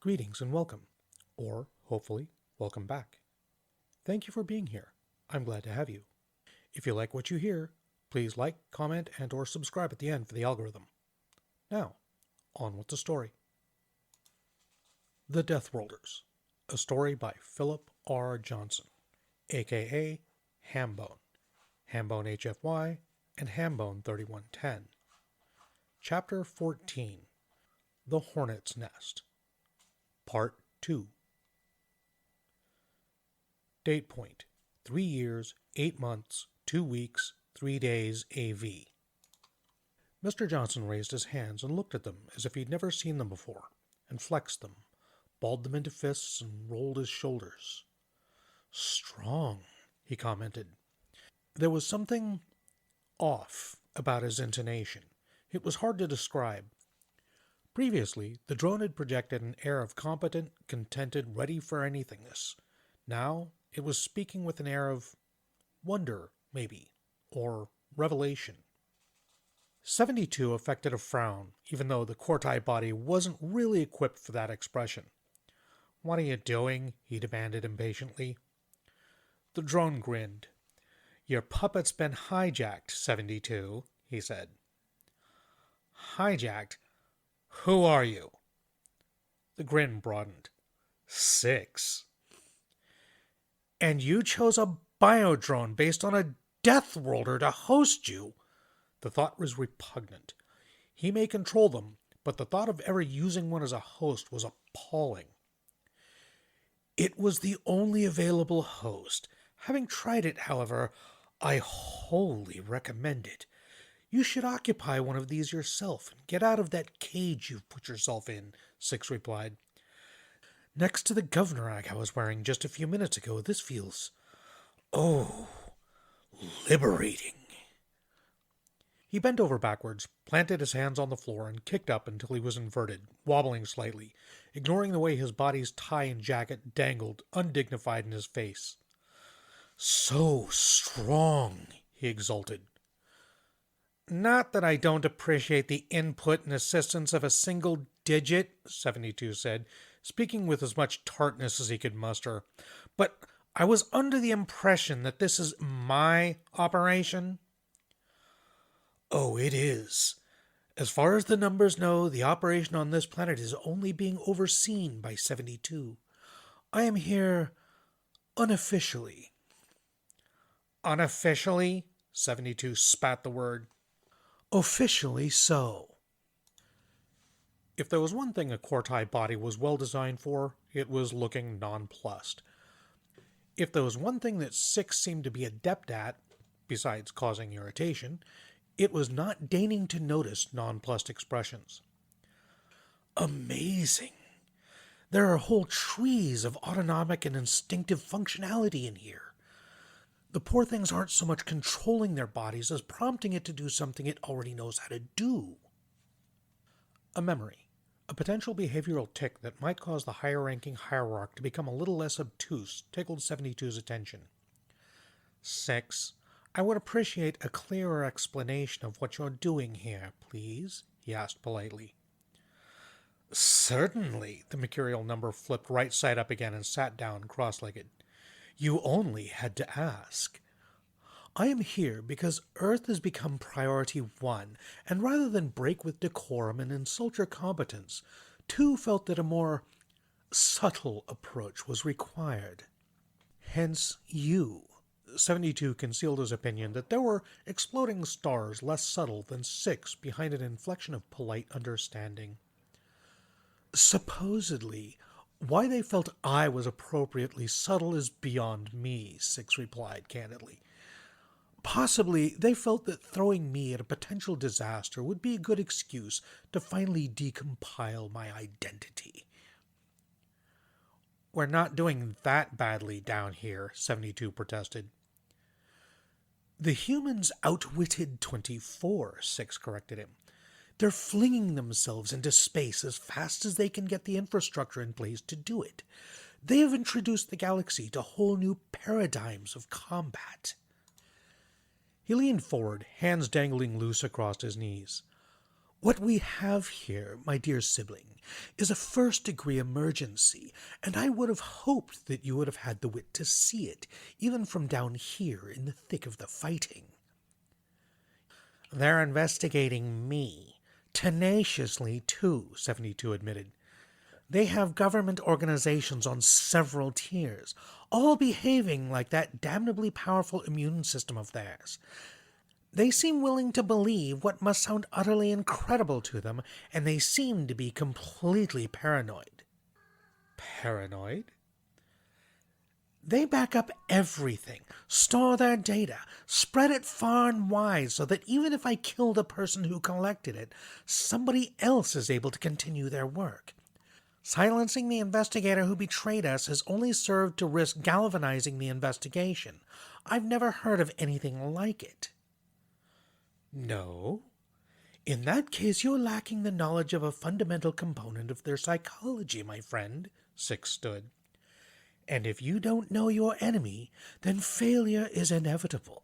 Greetings and welcome, or hopefully, welcome back. Thank you for being here. I'm glad to have you. If you like what you hear, please like, comment, and or subscribe at the end for the algorithm. Now, on with the story. The Deathworlders, a story by Philip R. Johnson, aka Hambone, Hambone HFY, and Hambone 3110. Chapter 14, The Hornet's Nest, Part 2. Date point, 3 years, 8 months, 2 weeks, 3 days AV. Mr. Johnson raised his hands and looked at them as if he'd never seen them before, and flexed them, balled them into fists, and rolled his shoulders. Strong, he commented. There was something off about his intonation. It was hard to describe. Previously, the drone had projected an air of competent, contented, ready-for-anythingness. Now, it was speaking with an air of wonder, maybe, or revelation. 72 affected a frown, even though the Kortai body wasn't really equipped for that expression. "What are you doing?" he demanded impatiently. The drone grinned. "Your puppet's been hijacked, 72, he said. Hijacked? Who are you? The grin broadened. 6. And you chose a biodrone based on a Deathworlder to host you? The thought was repugnant. He may control them, but the thought of ever using one as a host was appalling. It was the only available host. Having tried it, however, I wholly recommend it. You should occupy one of these yourself and get out of that cage you've put yourself in, 6 replied. Next to the governor I was wearing just a few minutes ago, this feels, liberating. He bent over backwards, planted his hands on the floor, and kicked up until he was inverted, wobbling slightly, ignoring the way his body's tie and jacket dangled, undignified in his face. So strong, he exulted. Not that I don't appreciate the input and assistance of a single digit, 72 said, speaking with as much tartness as he could muster, but I was under the impression that this is my operation. Oh, it is. As far as the numbers know, the operation on this planet is only being overseen by 72. I am here unofficially. Unofficially? 72 spat the word. Officially so. If there was one thing a Kortai body was well designed for, it was looking nonplussed. If there was one thing that 6 seemed to be adept at, besides causing irritation, it was not deigning to notice nonplussed expressions. Amazing. There are whole trees of autonomic and instinctive functionality in here. The poor things aren't so much controlling their bodies as prompting it to do something it already knows how to do. A memory, a potential behavioral tic that might cause the higher-ranking hierarch to become a little less obtuse, tickled 72's attention. 6. I would appreciate a clearer explanation of what you're doing here, please, he asked politely. Certainly, the mercurial number flipped right side up again and sat down cross-legged. You only had to ask. I am here because Earth has become priority 1, and rather than break with decorum and insult your competence, 2 felt that a more subtle approach was required. Hence you. 72 concealed his opinion that there were exploding stars less subtle than 6 behind an inflection of polite understanding. Supposedly, why they felt I was appropriately subtle is beyond me, 6 replied candidly. Possibly they felt that throwing me at a potential disaster would be a good excuse to finally decompile my identity. We're not doing that badly down here, 72 protested. The humans outwitted 24, 6 corrected him. They're flinging themselves into space as fast as they can get the infrastructure in place to do it. They have introduced the galaxy to whole new paradigms of combat. He leaned forward, hands dangling loose across his knees. What we have here, my dear sibling, is a first-degree emergency, and I would have hoped that you would have had the wit to see it, even from down here in the thick of the fighting. They're investigating me. Tenaciously, too, 72 admitted. They have government organizations on several tiers, all behaving like that damnably powerful immune system of theirs. They seem willing to believe what must sound utterly incredible to them, and they seem to be completely paranoid. Paranoid? They back up everything, store their data, spread it far and wide so that even if I kill the person who collected it, somebody else is able to continue their work. Silencing the investigator who betrayed us has only served to risk galvanizing the investigation. I've never heard of anything like it. No. In that case, you're lacking the knowledge of a fundamental component of their psychology, my friend, Six stood. And if you don't know your enemy, then failure is inevitable.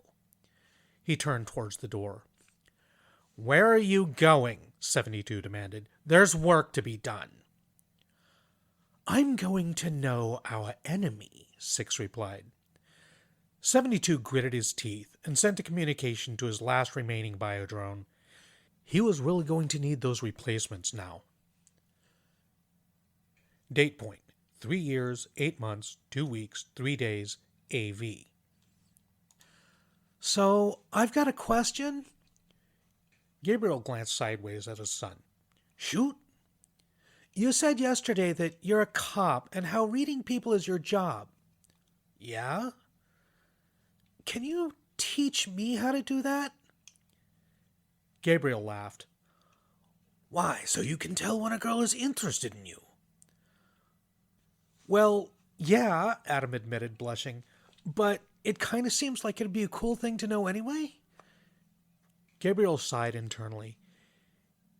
He turned towards the door. Where are you going? 72 demanded. There's work to be done. I'm going to know our enemy, Six replied. 72 gritted his teeth and sent a communication to his last remaining biodrone. He was really going to need those replacements now. Date point: 3 years, 8 months, 2 weeks, 3 days, AV. So, I've got a question? Gabriel glanced sideways at his son. Shoot. You said yesterday that you're a cop and how reading people is your job. Yeah? Can you teach me how to do that? Gabriel laughed. Why, so you can tell when a girl is interested in you? Well, yeah, Adam admitted, blushing, but it kind of seems like it'd be a cool thing to know anyway. Gabriel sighed internally.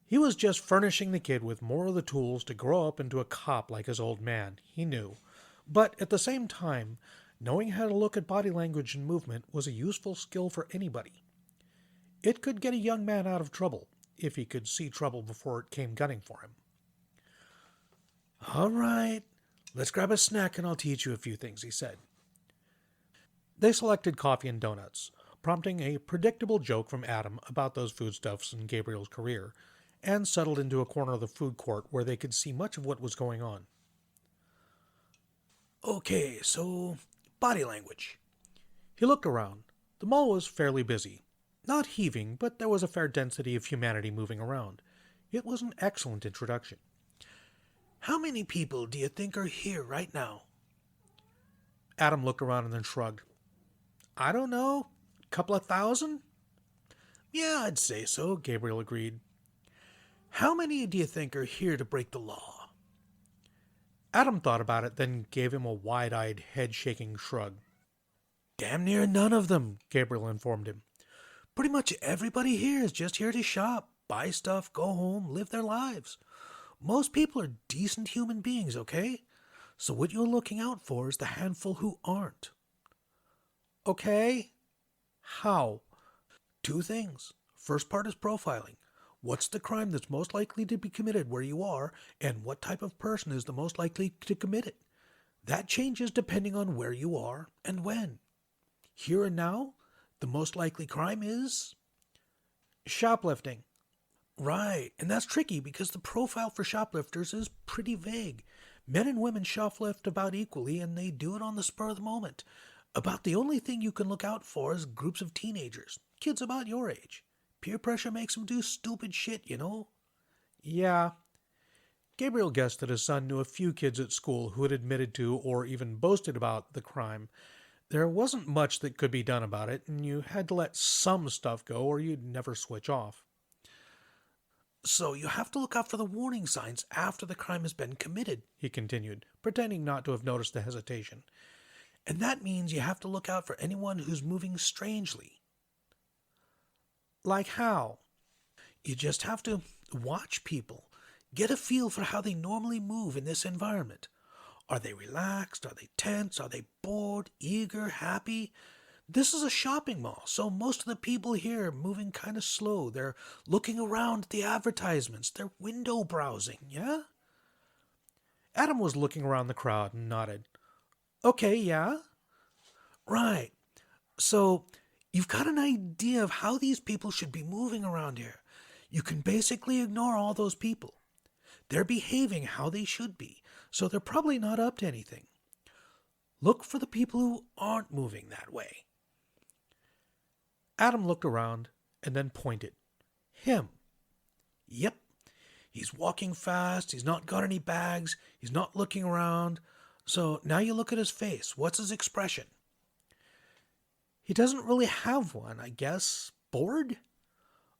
He was just furnishing the kid with more of the tools to grow up into a cop like his old man, he knew. But at the same time, knowing how to look at body language and movement was a useful skill for anybody. It could get a young man out of trouble, if he could see trouble before it came gunning for him. All right, let's grab a snack and I'll teach you a few things, he said. They selected coffee and donuts, prompting a predictable joke from Adam about those foodstuffs in Gabriel's career, and settled into a corner of the food court where they could see much of what was going on. Okay, so body language. He looked around. The mall was fairly busy. Not heaving, but there was a fair density of humanity moving around. It was an excellent introduction. How many people do you think are here right now? Adam looked around and then shrugged. I don't know, a couple of thousand? Yeah, I'd say so, Gabriel agreed. How many do you think are here to break the law? Adam thought about it, then gave him a wide-eyed, head-shaking shrug. Damn near none of them, Gabriel informed him. Pretty much everybody here is just here to shop, buy stuff, go home, live their lives. Most people are decent human beings, okay? So what you're looking out for is the handful who aren't. Okay? How? 2 things. First part is profiling. What's the crime that's most likely to be committed where you are, and what type of person is the most likely to commit it? That changes depending on where you are and when. Here and now, the most likely crime is shoplifting. Right, and that's tricky because the profile for shoplifters is pretty vague. Men and women shoplift about equally, and they do it on the spur of the moment. About the only thing you can look out for is groups of teenagers, kids about your age. Peer pressure makes them do stupid shit, you know? Yeah. Gabriel guessed that his son knew a few kids at school who had admitted to or even boasted about the crime. There wasn't much that could be done about it, and you had to let some stuff go or you'd never switch off. So you have to look out for the warning signs after the crime has been committed, he continued, pretending not to have noticed the hesitation. And that means you have to look out for anyone who's moving strangely. Like how? You just have to watch people. Get a feel for how they normally move in this environment. Are they relaxed? Are they tense? Are they bored, eager, happy? This is a shopping mall, so most of the people here are moving kind of slow. They're looking around at the advertisements. They're window browsing, yeah? Adam was looking around the crowd and nodded. Okay, yeah? Right. So, you've got an idea of how these people should be moving around here. You can basically ignore all those people. They're behaving how they should be, so they're probably not up to anything. Look for the people who aren't moving that way. Adam looked around and then pointed. Him. Yep. He's walking fast. He's not got any bags. He's not looking around. So now you look at his face. What's his expression? He doesn't really have one, I guess. Bored?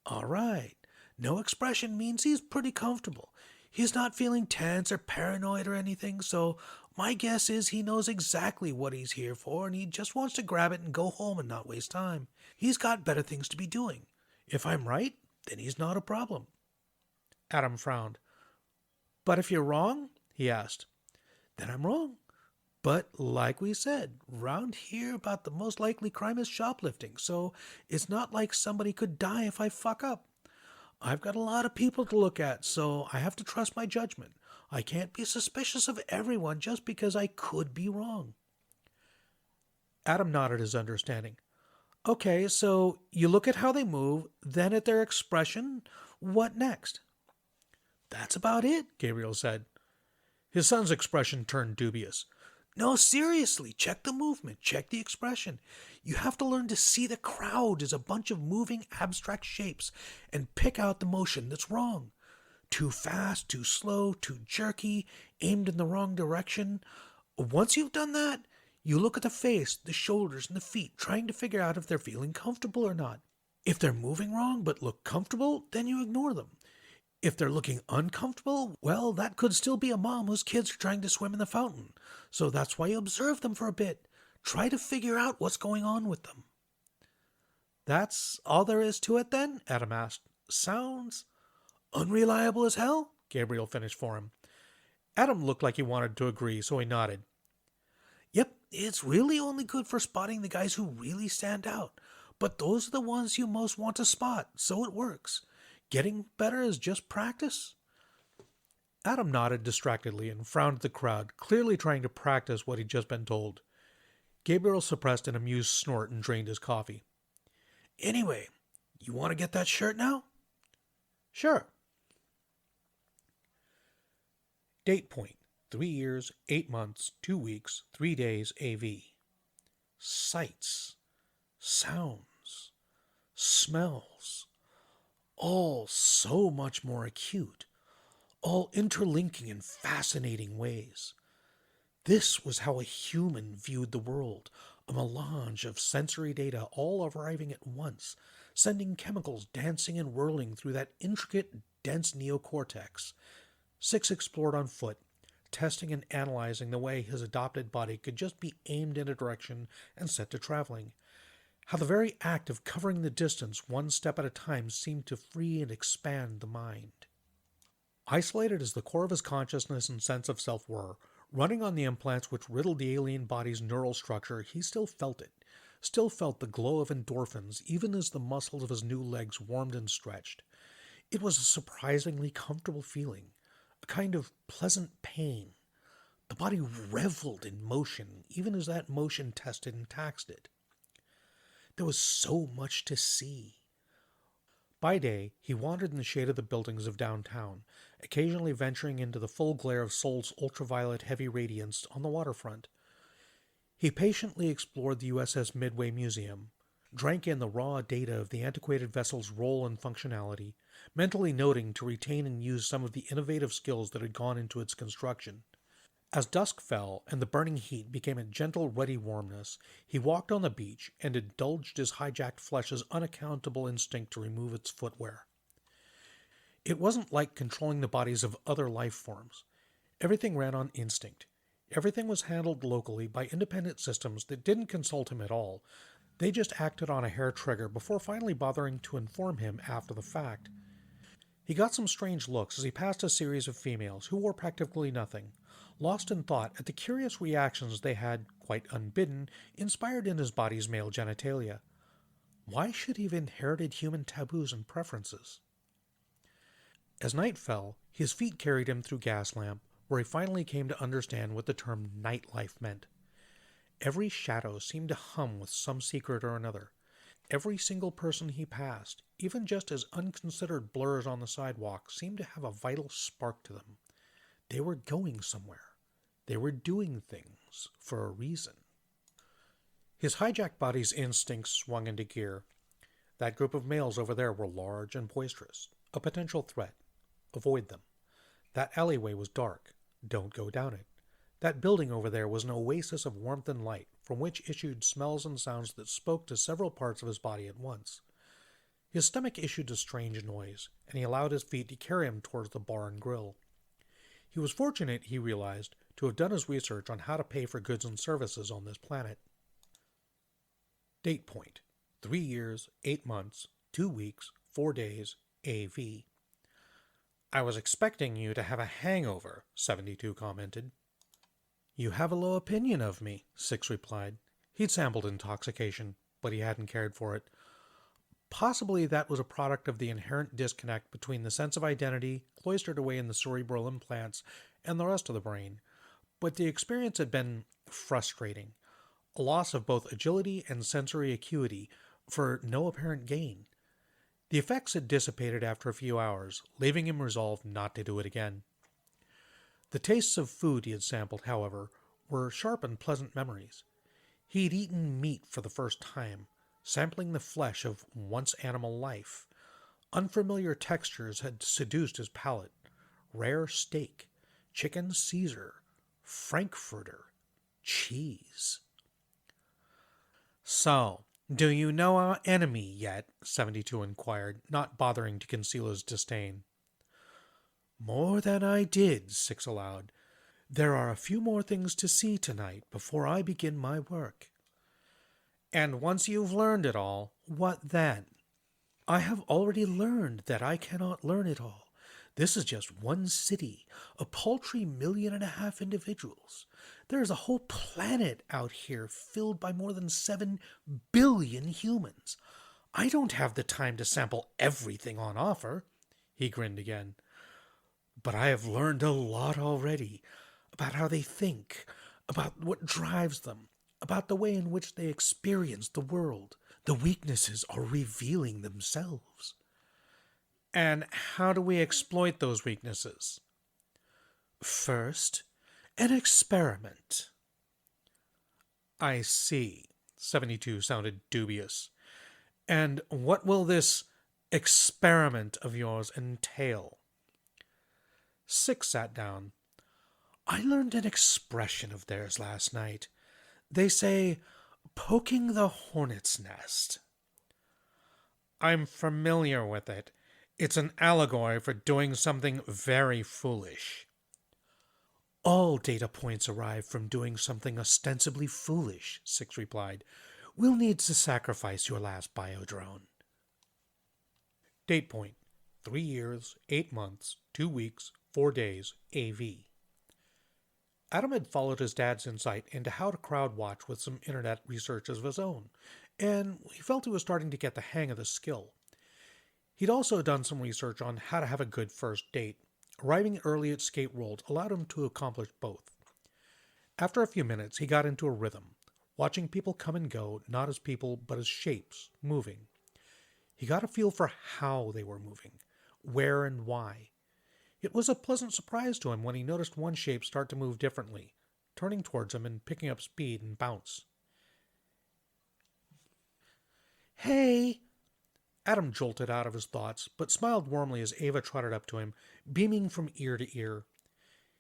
All right. No expression means he's pretty comfortable. He's not feeling tense or paranoid or anything, so my guess is he knows exactly what he's here for and he just wants to grab it and go home and not waste time. He's got better things to be doing. If I'm right, then he's not a problem. Adam frowned. But if you're wrong? He asked. Then I'm wrong. But like we said, round here about the most likely crime is shoplifting, so it's not like somebody could die if I fuck up. I've got a lot of people to look at, so I have to trust my judgment. I can't be suspicious of everyone just because I could be wrong. Adam nodded his understanding. Okay, so you look at how they move, then at their expression. What next? That's about it, Gabriel said. His son's expression turned dubious. No, seriously, check the movement, check the expression. You have to learn to see the crowd as a bunch of moving abstract shapes and pick out the motion that's wrong. Too fast, too slow, too jerky, aimed in the wrong direction. Once you've done that, you look at the face, the shoulders, and the feet, trying to figure out if they're feeling comfortable or not. If they're moving wrong but look comfortable, then you ignore them. If they're looking uncomfortable, well, that could still be a mom whose kids are trying to swim in the fountain. So that's why you observe them for a bit. Try to figure out what's going on with them. That's all there is to it then? Adam asked. Sounds unreliable as hell? Gabriel finished for him. Adam looked like he wanted to agree, so he nodded. Yep, it's really only good for spotting the guys who really stand out. But those are the ones you most want to spot, so it works. Getting better is just practice? Adam nodded distractedly and frowned at the crowd, clearly trying to practice what he'd just been told. Gabriel suppressed an amused snort and drained his coffee. Anyway, you want to get that shirt now? Sure. Date point, 3 years, 8 months, 2 weeks, 3 days AV. Sights, sounds, smells, all so much more acute, all interlinking in fascinating ways. This was how a human viewed the world, a melange of sensory data all arriving at once, sending chemicals dancing and whirling through that intricate, dense neocortex. Six explored on foot, testing and analyzing the way his adopted body could just be aimed in a direction and set to traveling. How the very act of covering the distance one step at a time seemed to free and expand the mind. Isolated as the core of his consciousness and sense of self were, running on the implants which riddled the alien body's neural structure, he still felt it. Still felt the glow of endorphins, even as the muscles of his new legs warmed and stretched. It was a surprisingly comfortable feeling, a kind of pleasant pain. The body reveled in motion, even as that motion tested and taxed it. There was so much to see. By day, he wandered in the shade of the buildings of downtown, occasionally venturing into the full glare of Seoul's ultraviolet heavy radiance on the waterfront. He patiently explored the USS Midway Museum, drank in the raw data of the antiquated vessel's role and functionality, mentally noting to retain and use some of the innovative skills that had gone into its construction. As dusk fell and the burning heat became a gentle, ruddy warmness, he walked on the beach and indulged his hijacked flesh's unaccountable instinct to remove its footwear. It wasn't like controlling the bodies of other life forms. Everything ran on instinct. Everything was handled locally by independent systems that didn't consult him at all. They just acted on a hair trigger before finally bothering to inform him after the fact. He got some strange looks as he passed a series of females who wore practically nothing, lost in thought at the curious reactions they had, quite unbidden, inspired in his body's male genitalia. Why should he have inherited human taboos and preferences? As night fell, his feet carried him through Gaslamp, where he finally came to understand what the term nightlife meant. Every shadow seemed to hum with some secret or another. Every single person he passed, even just as unconsidered blurs on the sidewalk, seemed to have a vital spark to them. They were going somewhere. They were doing things for a reason. His hijacked body's instincts swung into gear. That group of males over there were large and boisterous, a potential threat. Avoid them. That alleyway was dark. Don't go down it. That building over there was an oasis of warmth and light, from which issued smells and sounds that spoke to several parts of his body at once. His stomach issued a strange noise, and he allowed his feet to carry him towards the bar and grill. He was fortunate, he realized, to have done his research on how to pay for goods and services on this planet. Date point: 3 years, 8 months, 2 weeks, 4 days, AV. I was expecting you to have a hangover, 72 commented. You have a low opinion of me, 6 replied. He'd sampled intoxication, but he hadn't cared for it. Possibly that was a product of the inherent disconnect between the sense of identity, cloistered away in the cerebral implants, and the rest of the brain. But the experience had been frustrating. A loss of both agility and sensory acuity, for no apparent gain. The effects had dissipated after a few hours, leaving him resolved not to do it again. The tastes of food he had sampled, however, were sharp and pleasant memories. He had eaten meat for the first time, sampling the flesh of once animal life. Unfamiliar textures had seduced his palate. Rare steak, chicken Caesar, frankfurter, cheese. So, do you know our enemy yet? 72 inquired, not bothering to conceal his disdain. More than I did, 6 allowed. There are a few more things to see tonight before I begin my work. And once you've learned it all, what then? I have already learned that I cannot learn it all. This is just one city, a paltry 1.5 million individuals. There is a whole planet out here filled by more than 7 billion humans. I don't have the time to sample everything on offer. He grinned again. But I have learned a lot already about how they think, about what drives them, about the way in which they experience the world. The weaknesses are revealing themselves. And how do we exploit those weaknesses? First, an experiment. I see. 72 sounded dubious. And what will this experiment of yours entail? 6 sat down. I learned an expression of theirs last night. They say, poking the hornet's nest. I'm familiar with it. It's an allegory for doing something very foolish. All data points arrive from doing something ostensibly foolish, 6 replied. We'll need to sacrifice your last biodrone. Date point: 3 years, 8 months, 2 weeks, 4 days, AV. Adam had followed his dad's insight into how to crowd watch with some internet research of his own, and he felt he was starting to get the hang of the skill. He'd also done some research on how to have a good first date. Arriving early at Skate World allowed him to accomplish both. After a few minutes, he got into a rhythm, watching people come and go, not as people, but as shapes, moving. He got a feel for how they were moving, where and why. It was a pleasant surprise to him when he noticed one shape start to move differently, turning towards him and picking up speed and bounce. Hey! Adam jolted out of his thoughts, but smiled warmly as Ava trotted up to him, beaming from ear to ear.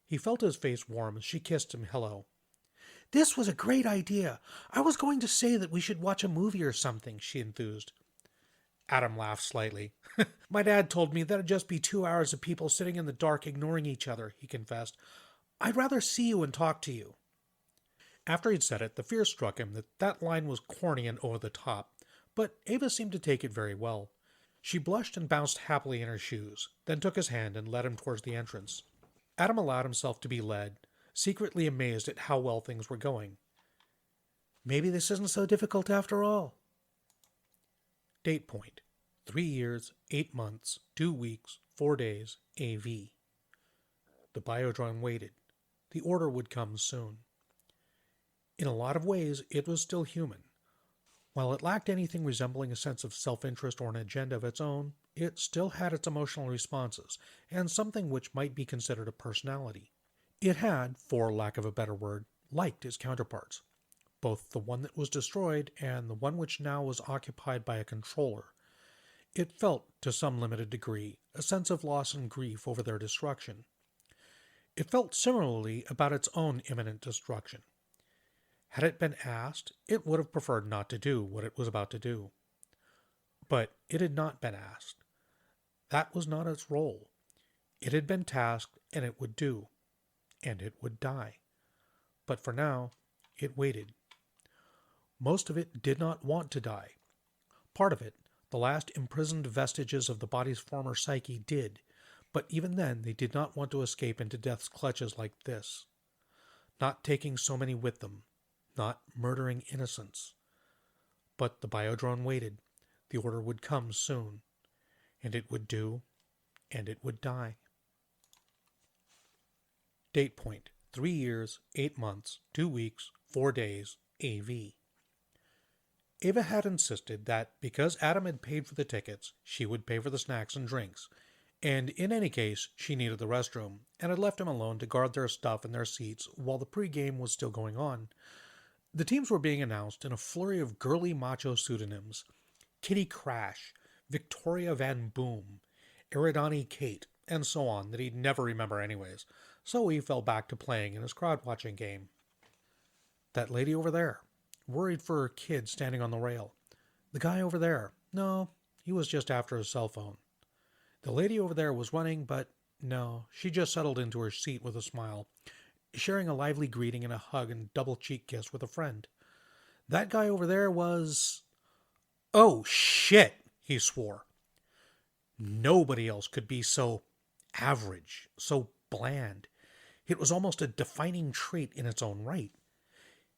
He felt his face warm as she kissed him hello. This was a great idea. I was going to say that we should watch a movie or something, she enthused. Adam laughed slightly. My dad told me that it'd just be 2 hours of people sitting in the dark ignoring each other, he confessed. I'd rather see you and talk to you. After he'd said it, the fear struck him that that line was corny and over the top, but Ava seemed to take it very well. She blushed and bounced happily in her shoes, then took his hand and led him towards the entrance. Adam allowed himself to be led, secretly amazed at how well things were going. Maybe this isn't so difficult after all. Date point: 3 years, 8 months, 2 weeks, 4 days, AV. The biodrone waited. The order would come soon. In a lot of ways, it was still human. While it lacked anything resembling a sense of self-interest or an agenda of its own, it still had its emotional responses, and something which might be considered a personality. It had, for lack of a better word, liked its counterparts, both the one that was destroyed and the one which now was occupied by a controller. It felt, to some limited degree, a sense of loss and grief over their destruction. It felt similarly about its own imminent destruction. Had it been asked, it would have preferred not to do what it was about to do. But it had not been asked. That was not its role. It had been tasked, and it would do. And it would die. But for now, it waited. Most of it did not want to die. Part of it, the last imprisoned vestiges of the body's former psyche, did, but even then they did not want to escape into death's clutches like this. Not taking so many with them. Not murdering innocents. But the biodrone waited. The order would come soon. And it would do. And it would die. Date point: 3 years, 8 months, 2 weeks, 4 days, AV. Ava had insisted that because Adam had paid for the tickets, she would pay for the snacks and drinks, and in any case, she needed the restroom, and had left him alone to guard their stuff in their seats while the pregame was still going on. The teams were being announced in a flurry of girly macho pseudonyms: Kitty Crash, Victoria Van Boom, Eridani Kate, and so on that he'd never remember anyways, so he fell back to playing in his crowd-watching game. That lady over there, worried for her kid standing on the rail. The guy over there, no, he was just after his cell phone. The lady over there was running, but no, she just settled into her seat with a smile, sharing a lively greeting and a hug and double cheek kiss with a friend. That guy over there was... Oh, shit, he swore. Nobody else could be so average, so bland. It was almost a defining trait in its own right.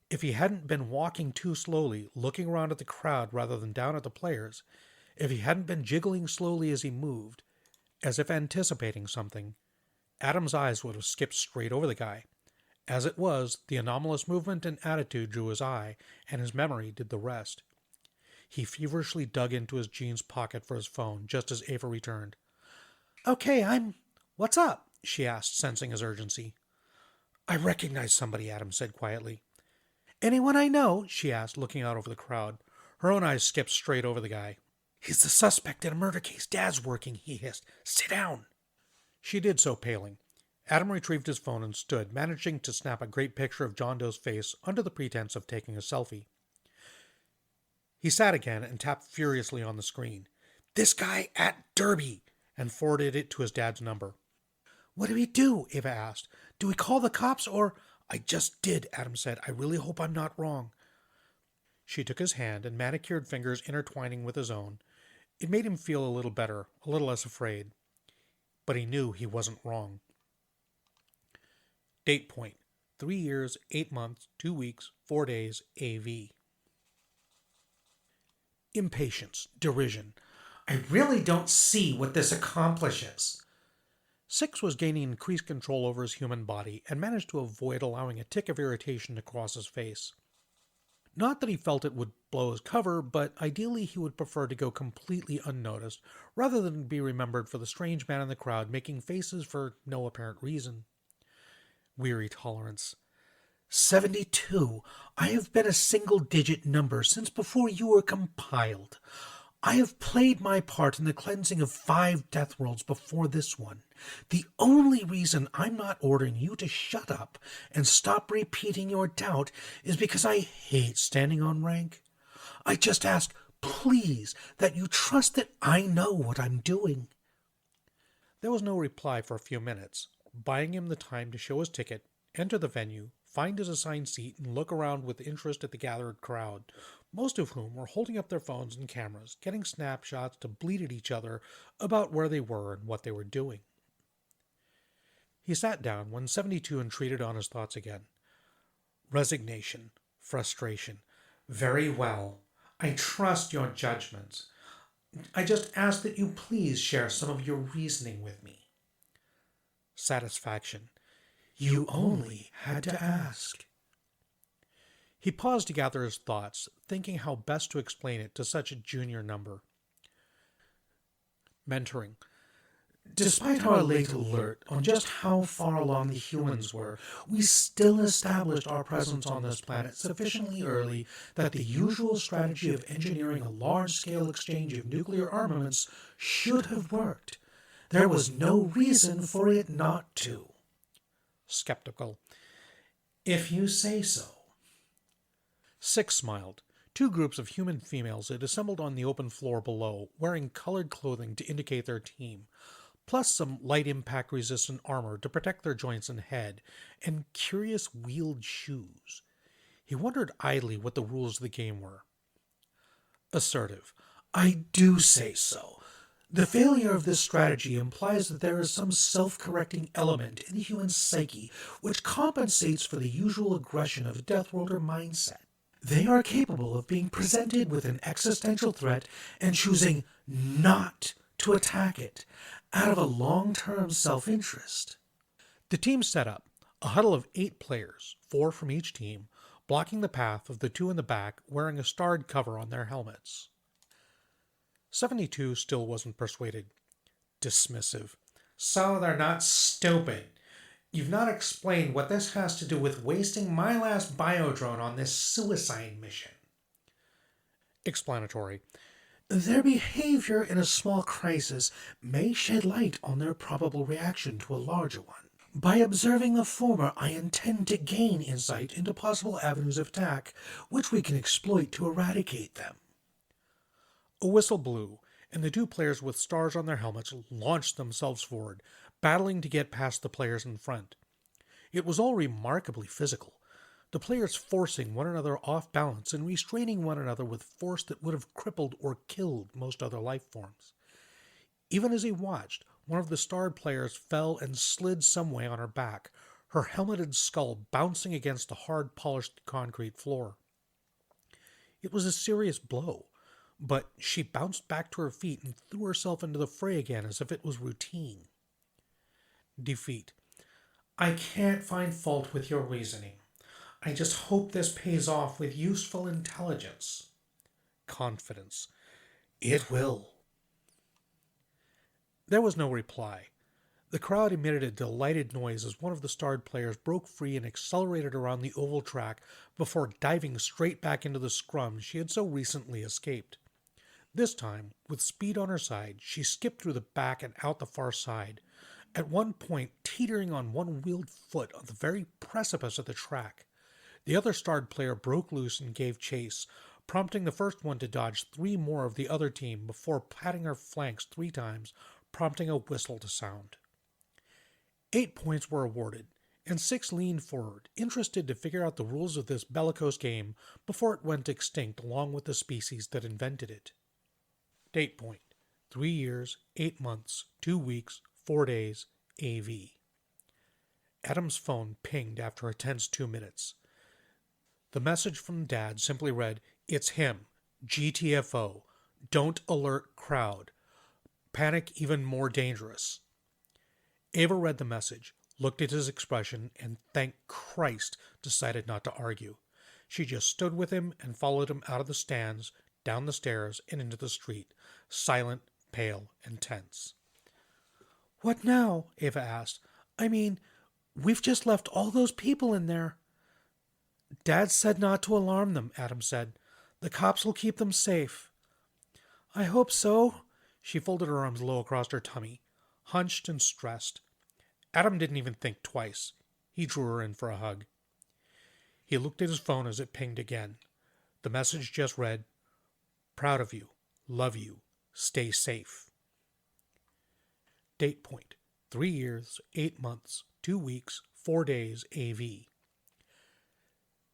If he hadn't been walking too slowly, looking around at the crowd rather than down at the players, if he hadn't been jiggling slowly as he moved, as if anticipating something, Adam's eyes would have skipped straight over the guy. As it was, the anomalous movement and attitude drew his eye, and his memory did the rest. He feverishly dug into his jeans pocket for his phone just as Ava returned. "Okay, What's up?" she asked, sensing his urgency. "I recognize somebody," Adam said quietly. "Anyone I know?" she asked, looking out over the crowd. Her own eyes skipped straight over the guy. "He's the suspect in a murder case Dad's working," he hissed. "Sit down." She did so, paling. Adam retrieved his phone and stood, managing to snap a great picture of John Doe's face under the pretense of taking a selfie. He sat again and tapped furiously on the screen. "This guy at Derby," and forwarded it to his dad's number. "What do we do?" Ava asked. "Do we call the cops or—" "I just did," Adam said. "I really hope I'm not wrong." She took his hand and manicured fingers intertwining with his own. It made him feel a little better, a little less afraid. But he knew he wasn't wrong. Date point: 3 years, 8 months, 2 weeks, 4 days, AV. Impatience, derision. "I really don't see what this accomplishes." Six was gaining increased control over his human body and managed to avoid allowing a tick of irritation to cross his face. Not that he felt it would blow his cover, but ideally he would prefer to go completely unnoticed rather than be remembered for the strange man in the crowd making faces for no apparent reason. Weary tolerance. 72. I have been a single-digit number since before you were compiled. I have played my part in the cleansing of 5 Deathworlds before this one. The only reason I'm not ordering you to shut up and stop repeating your doubt is because I hate standing on rank. I just ask, please, that you trust that I know what I'm doing." There was no reply for a few minutes, buying him the time to show his ticket, enter the venue, find his assigned seat and look around with interest at the gathered crowd, most of whom were holding up their phones and cameras, getting snapshots to bleat at each other about where they were and what they were doing. He sat down when 72 entreated on his thoughts again. Resignation, frustration. Very well. I trust your judgments. I just ask that you please share some of your reasoning with me. Satisfaction. You only had to ask. He paused to gather his thoughts, thinking how best to explain it to such a junior number. Mentoring. Despite our late alert on just how far along the humans were, we still established our presence on this planet sufficiently early that the usual strategy of engineering a large-scale exchange of nuclear armaments should have worked. There was no reason for it not to. Skeptical. If you say so. Six smiled. Two groups of human females had assembled on the open floor below, wearing colored clothing to indicate their team, plus some light impact resistant armor to protect their joints and head, and curious wheeled shoes. He wondered idly what the rules of the game were. Assertive. I do say so. The failure of this strategy implies that there is some self-correcting element in the human psyche which compensates for the usual aggression of a Deathworlder mindset. They are capable of being presented with an existential threat and choosing not to attack it out of a long-term self-interest. The team set up, a huddle of 8 players, 4 from each team, blocking the path of the 2 in the back wearing a starred cover on their helmets. 72 still wasn't persuaded. Dismissive. So they're not stupid. You've not explained what this has to do with wasting my last biodrone on this suicide mission. Explanatory. Their behavior in a small crisis may shed light on their probable reaction to a larger one. By observing the former, I intend to gain insight into possible avenues of attack, which we can exploit to eradicate them. A whistle blew, and the 2 players with stars on their helmets launched themselves forward, battling to get past the players in front. It was all remarkably physical, the players forcing one another off balance and restraining one another with force that would have crippled or killed most other life forms. Even as he watched, one of the starred players fell and slid some way on her back, her helmeted skull bouncing against the hard, polished concrete floor. It was a serious blow, but she bounced back to her feet and threw herself into the fray again as if it was routine. Defeat. I can't find fault with your reasoning. I just hope this pays off with useful intelligence. Confidence. It will. There was no reply. The crowd emitted a delighted noise as one of the starred players broke free and accelerated around the oval track before diving straight back into the scrum she had so recently escaped. This time, with speed on her side, she skipped through the back and out the far side, at one point teetering on one wheeled foot on the very precipice of the track. The other starred player broke loose and gave chase, prompting the first one to dodge 3 more of the other team before patting her flanks 3 times, prompting a whistle to sound. 8 points were awarded, and 6 leaned forward, interested to figure out the rules of this bellicose game before it went extinct along with the species that invented it. Date point. 3 years, 8 months, 2 weeks, 4 days, AV. Adam's phone pinged after a tense 2 minutes. The message from Dad simply read, "It's him. GTFO. Don't alert crowd. Panic even more dangerous." Ava read the message, looked at his expression, and thank Christ decided not to argue. She just stood with him and followed him out of the stands, down the stairs, and into the street, silent, pale, and tense. "What now?" Ava asked. "I mean, we've just left all those people in there." "Dad said not to alarm them," Adam said. "The cops will keep them safe." "I hope so." She folded her arms low across her tummy, hunched and stressed. Adam didn't even think twice. He drew her in for a hug. He looked at his phone as it pinged again. The message just read, "Proud of you. Love you. Stay safe." Date point. 3 years, 8 months, 2 weeks, 4 days, AV.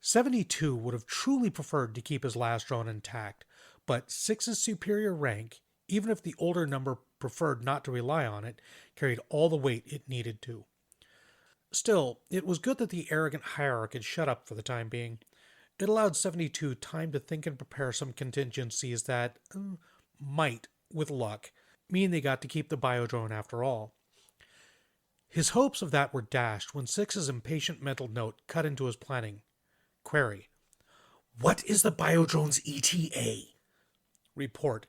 72 would have truly preferred to keep his last drone intact, but 6's superior rank, even if the older number preferred not to rely on it, carried all the weight it needed to. Still, it was good that the arrogant hierarch had shut up for the time being. It allowed 72 time to think and prepare some contingencies that might, with luck, mean they got to keep the biodrone after all. His hopes of that were dashed when 6's impatient mental note cut into his planning. Query: what is the biodrone's ETA? Report: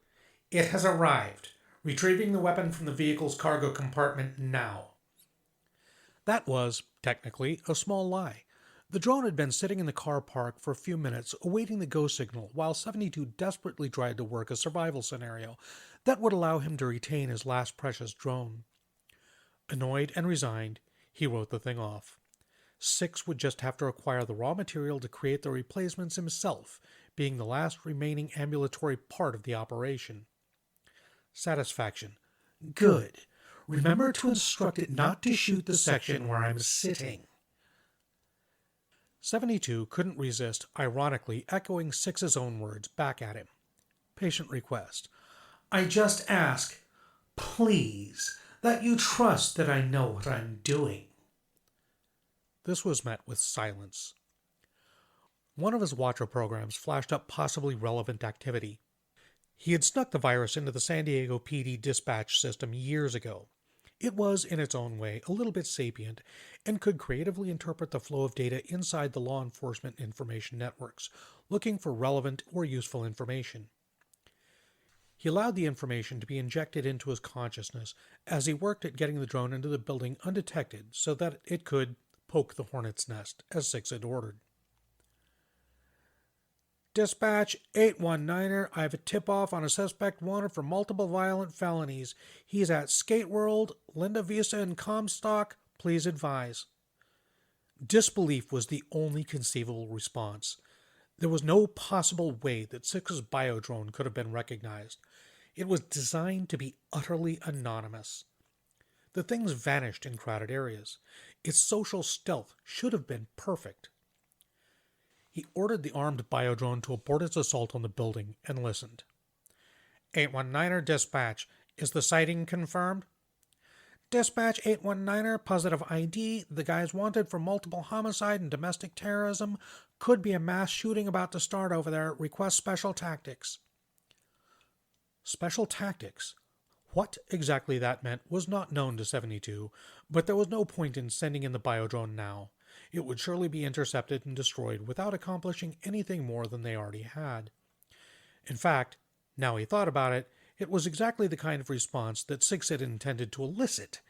it has arrived. Retrieving the weapon from the vehicle's cargo compartment now. That was, technically, a small lie. The drone had been sitting in the car park for a few minutes, awaiting the go signal, while 72 desperately tried to work a survival scenario that would allow him to retain his last precious drone. Annoyed and resigned, he wrote the thing off. 6 would just have to acquire the raw material to create the replacements himself, being the last remaining ambulatory part of the operation. Satisfaction. Good. Remember to instruct it not to shoot the section where I'm sitting. 72 couldn't resist, ironically, echoing 6's own words back at him. Patient request. I just ask, please, that you trust that I know what I'm doing. This was met with silence. One of his Watcher programs flashed up possibly relevant activity. He had snuck the virus into the San Diego PD dispatch system years ago. It was, in its own way, a little bit sapient, and could creatively interpret the flow of data inside the law enforcement information networks, looking for relevant or useful information. He allowed the information to be injected into his consciousness as he worked at getting the drone into the building undetected so that it could poke the hornet's nest, as 6 had ordered. Dispatch 819er, I have a tip-off on a suspect wanted for multiple violent felonies. He's at Skate World, Linda Vista, and Comstock. Please advise. Disbelief was the only conceivable response. There was no possible way that 6's biodrone could have been recognized. It was designed to be utterly anonymous. The things vanished in crowded areas. Its social stealth should have been perfect. He ordered the armed biodrone to abort its assault on the building and listened. 819er dispatch. Is the sighting confirmed? Dispatch 819er, positive ID. The guy's wanted for multiple homicide and domestic terrorism. Could be a mass shooting about to start over there. Request special tactics. Special tactics? What exactly that meant was not known to 72, but there was no point in sending in the biodrone now. It would surely be intercepted and destroyed without accomplishing anything more than they already had. In fact, now he thought about it, it was exactly the kind of response that 6 had intended to elicit.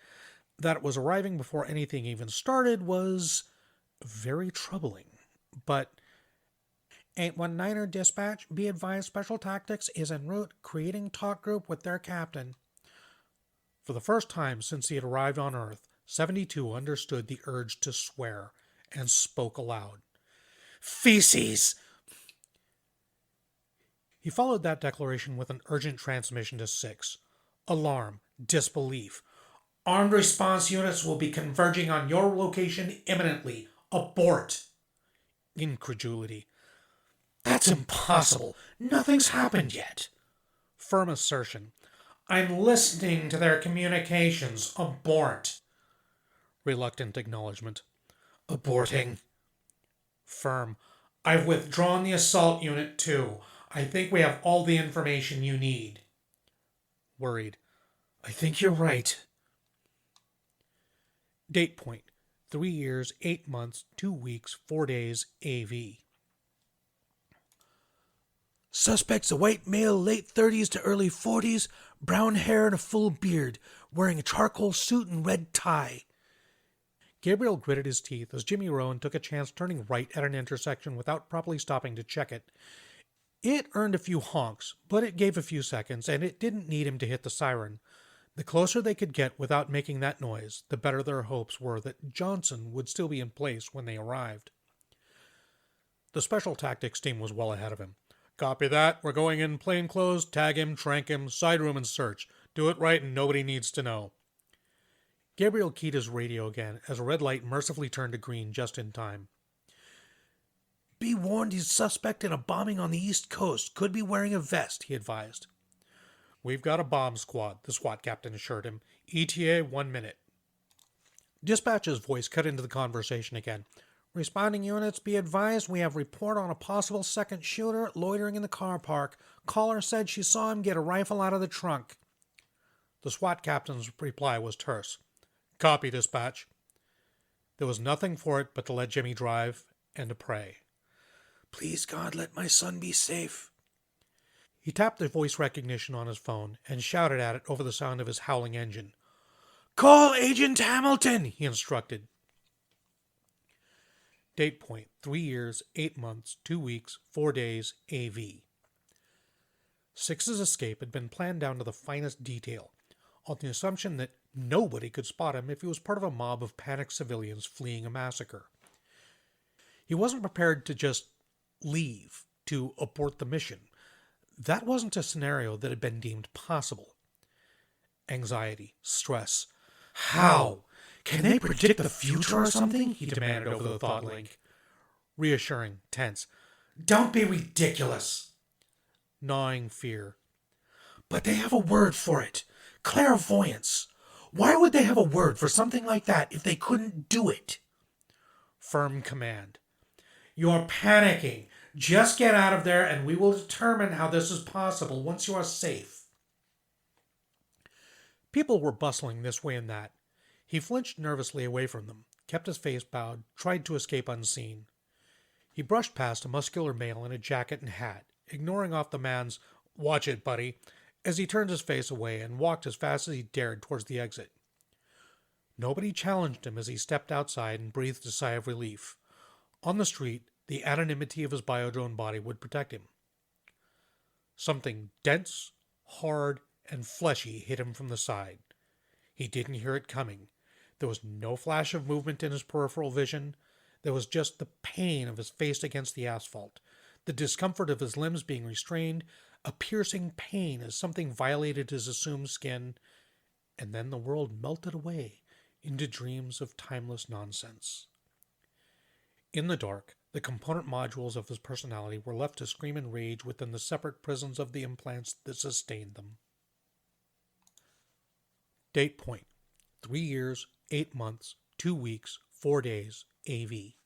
That it was arriving before anything even started was very troubling. But 819er dispatch, be advised special tactics is en route, creating talk group with their captain. For the first time since he had arrived on Earth, 72 understood the urge to swear and spoke aloud. Feces! He followed that declaration with an urgent transmission to 6. Alarm. Disbelief. Armed response units will be converging on your location imminently. Abort. Incredulity. That's impossible. Nothing's happened yet. Firm assertion. I'm listening to their communications. Abort. Reluctant acknowledgement. Aborting. Firm. I've withdrawn the assault unit too. I think we have all the information you need. Worried. I think you're right. Date point. 3 years, 8 months, 2 weeks, 4 days, AV. Suspect's a white male, late 30s to early 40s, brown hair and a full beard, wearing a charcoal suit and red tie. Gabriel gritted his teeth as Jimmy Rowan took a chance turning right at an intersection without properly stopping to check it. It earned a few honks, but it gave a few seconds, and it didn't need him to hit the siren. The closer they could get without making that noise, the better their hopes were that Johnson would still be in place when they arrived. The special tactics team was well ahead of him. Copy that. We're going in plainclothes, tag him, trank him, side room and search. Do it right and nobody needs to know. Gabriel keyed his radio again as a red light mercifully turned to green just in time. Be warned, he's suspect in a bombing on the East Coast. Could be wearing a vest, he advised. We've got a bomb squad, the SWAT captain assured him. ETA 1 minute. Dispatch's voice cut into the conversation again. Responding units, be advised we have report on a possible second shooter loitering in the car park. Caller said she saw him get a rifle out of the trunk. The SWAT captain's reply was terse. Copy, dispatch. There was nothing for it but to let Jimmy drive and to pray. Please, God, let my son be safe. He tapped the voice recognition on his phone and shouted at it over the sound of his howling engine. Call Agent Hamilton, he instructed. Date point, 3 years, 8 months, 2 weeks, 4 days, AV. Six's escape had been planned down to the finest detail, on the assumption that nobody could spot him if he was part of a mob of panicked civilians fleeing a massacre. He wasn't prepared to just leave, to abort the mission. That wasn't a scenario that had been deemed possible. Anxiety, stress. How? Can they predict the future or something? He demanded over the thought link. Reassuring, tense. Don't be ridiculous. Gnawing fear. But they have a word for it. Clairvoyance. Why would they have a word for something like that if they couldn't do it? Firm command. You're panicking. Just get out of there and we will determine how this is possible once you are safe. People were bustling this way and that. He flinched nervously away from them, kept his face bowed, tried to escape unseen. He brushed past a muscular male in a jacket and hat, ignoring off the man's, "Watch it, buddy," as he turned his face away and walked as fast as he dared towards the exit. Nobody challenged him as he stepped outside and breathed a sigh of relief. On the street, the anonymity of his biodrone body would protect him. Something dense, hard, and fleshy hit him from the side. He didn't hear it coming. There was no flash of movement in his peripheral vision. There was just the pain of his face against the asphalt, the discomfort of his limbs being restrained, a piercing pain as something violated his assumed skin, and then the world melted away into dreams of timeless nonsense. In the dark, the component modules of his personality were left to scream in rage within the separate prisons of the implants that sustained them. Date point, 3 years, 8 months, 2 weeks, 4 days, AV.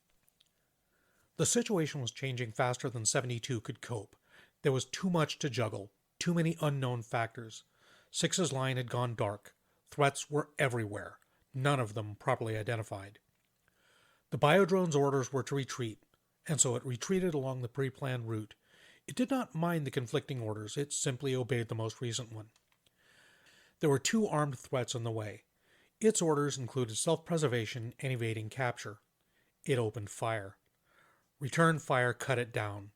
The situation was changing faster than 72 could cope. There was too much to juggle, too many unknown factors. Six's line had gone dark. Threats were everywhere, none of them properly identified. The biodrone's orders were to retreat, and so it retreated along the pre-planned route. It did not mind the conflicting orders, it simply obeyed the most recent one. There were 2 armed threats on the way. Its orders included self-preservation and evading capture. It opened fire. Return fire cut it down.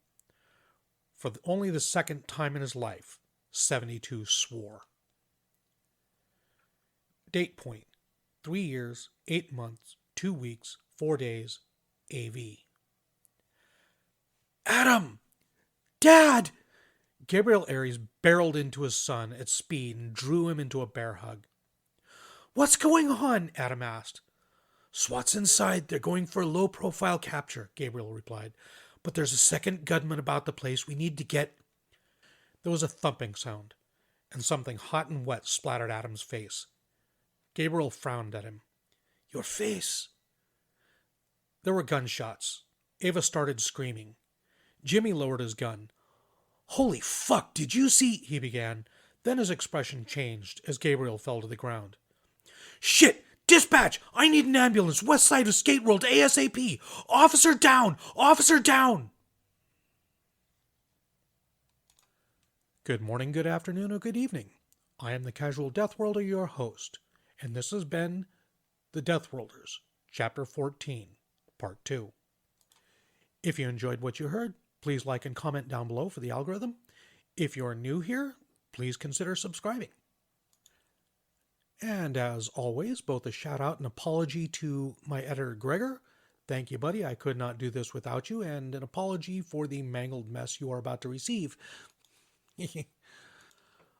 For only the second time in his life, 72 swore. Date point, 3 years, 8 months, 2 weeks, 4 days, AV. Adam! Dad! Gabriel Aries barreled into his son at speed and drew him into a bear hug. What's going on? Adam asked. SWAT's inside. They're going for a low-profile capture, Gabriel replied. But there's a second gunman about the place. We need to get... There was a thumping sound, and something hot and wet splattered Adam's face. Gabriel frowned at him. Your face. There were gunshots. Ava started screaming. Jimmy lowered his gun. Holy fuck, did you see... he began. Then his expression changed as Gabriel fell to the ground. Shit! Dispatch! I need an ambulance! West side of Skate World ASAP! Officer down! Officer down! Good morning, good afternoon, or good evening. I am the Casual Deathworlder, your host, and this has been The Deathworlders, Chapter 14, Part 2. If you enjoyed what you heard, please like and comment down below for the algorithm. If you're new here, please consider subscribing. And as always, both a shout out and apology to my editor, Graygor. Thank you, buddy. I could not do this without you. And an apology for the mangled mess you are about to receive.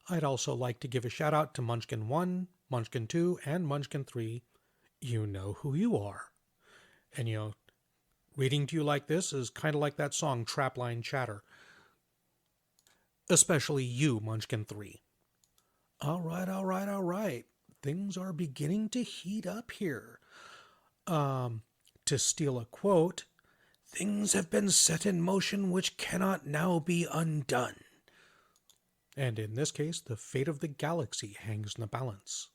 I'd also like to give a shout out to Munchkin 1, Munchkin 2, and Munchkin 3. You know who you are. And Reading to you like this is kind of like that song Trapline Chatter. Especially you, Munchkin 3. All right. Things are beginning to heat up here. To steal a quote, things have been set in motion which cannot now be undone. And in this case, the fate of the galaxy hangs in the balance.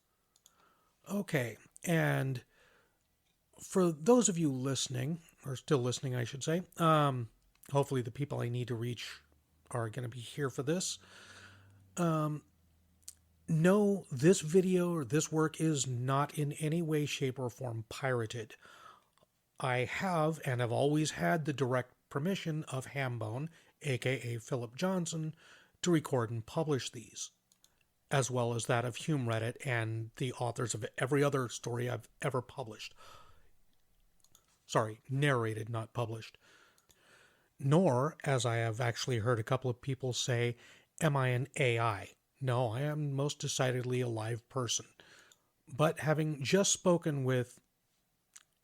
Okay, and for those of you listening, or still listening, I should say, hopefully the people I need to reach are going to be here for this. No, this video or this work is not in any way, shape, or form pirated. I have and have always had the direct permission of Hambone, aka Philip Johnson, to record and publish these, as well as that of Reddit and the authors of every other story I've ever published. Sorry, narrated, not published. Nor, as I have actually heard a couple of people say, am I an AI. No, I am most decidedly a live person. But having just spoken with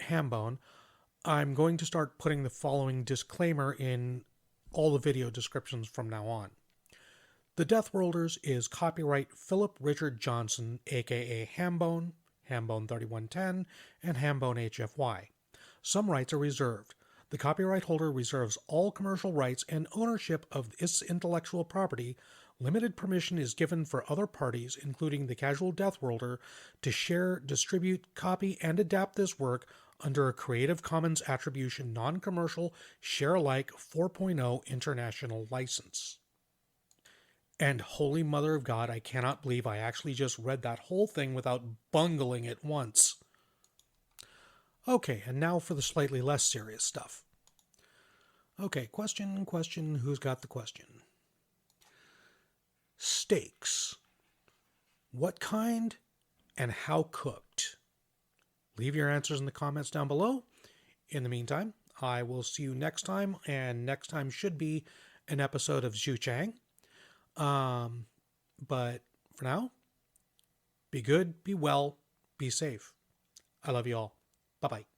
Hambone, I'm going to start putting the following disclaimer in all the video descriptions from now on. The Deathworlders is copyright Philip Richard Johnson, aka Hambone, Hambone 3110, and Hambone HFY. Some rights are reserved. The copyright holder reserves all commercial rights and ownership of its intellectual property. Limited permission is given for other parties, including the casual Deathworlder, to share, distribute, copy, and adapt this work under a Creative Commons Attribution Non-Commercial Share-alike 4.0 international license. And holy mother of God, I cannot believe I actually just read that whole thing without bungling it once. Okay, and now for the slightly less serious stuff. Okay, question, who's got the question? Steaks. What kind and how cooked? Leave your answers in the comments down below. In the meantime, I will see you next time, and next time should be an episode of Zhu Chang. But for now, be good, be well, be safe. I love you all. Bye-bye.